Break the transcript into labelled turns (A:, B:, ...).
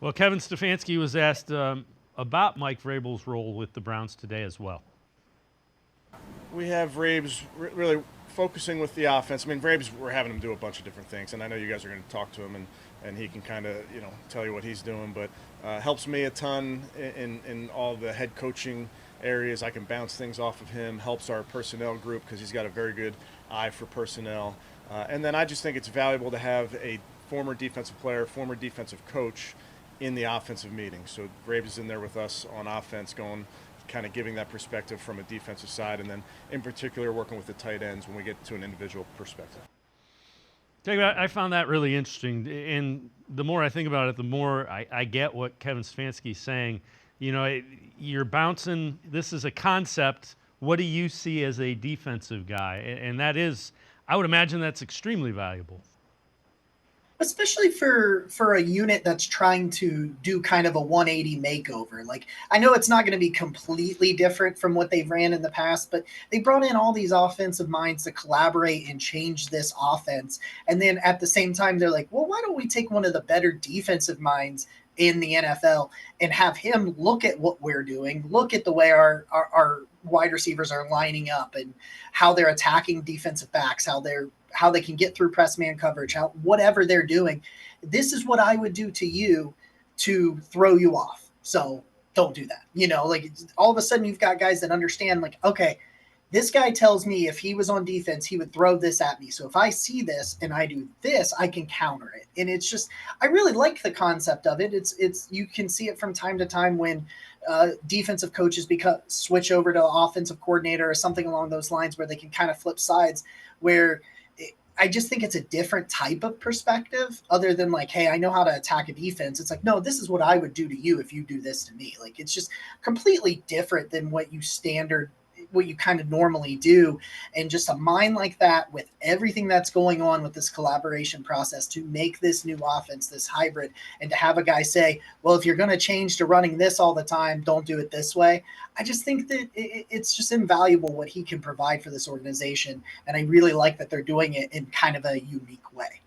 A: Well, Kevin Stefanski was asked about Mike Vrabel's role with the Browns today as well.
B: We have Rabes really focusing with the offense. I mean, Rabes, we're having him do a bunch of different things, and I know you guys are going to talk to him, and he can kind of tell you what he's doing, but helps me a ton in all the head coaching areas. I can bounce things off of him. Helps our personnel group because he's got a very good eye for personnel, and then I just think it's valuable to have a former defensive player, former defensive coach in the offensive meeting. So Graves is in there with us on offense, going kind of giving that perspective from a defensive side, and then in particular working with the tight ends when we get to an individual perspective.
A: I found that really interesting, and the more I think about it, the more I get what Kevin Stefanski's saying. You're bouncing. This is a concept. What do you see as a defensive guy? And that is, I would imagine that's extremely valuable.
C: Especially for a unit that's trying to do kind of a 180 makeover. Like, I know it's not going to be completely different from what they've ran in the past, but they brought in all these offensive minds to collaborate and change this offense. And then at the same time, they're like, well, why don't we take one of the better defensive minds in the NFL and have him look at what we're doing, look at the way our wide receivers are lining up and how they're attacking defensive backs, how they can get through press man coverage, whatever they're doing. This is what I would do to you to throw you off. So don't do that. Like, all of a sudden you've got guys that understand, like, okay, this guy tells me if he was on defense, he would throw this at me. So if I see this and I do this, I can counter it. And it's just, I really like the concept of it. It's you can see it from time to time when defensive coaches switch over to offensive coordinator or something along those lines, where they can kind of flip sides, where I just think it's a different type of perspective other than like, hey, I know how to attack a defense. It's like, no, this is what I would do to you if you do this to me. Like, it's just completely different than what you kind of normally do. And just a mind like that, with everything that's going on with this collaboration process to make this new offense, this hybrid, and to have a guy say, well, if you're going to change to running this all the time, don't do it this way. I just think that it's just invaluable what he can provide for this organization. And I really like that they're doing it in kind of a unique way.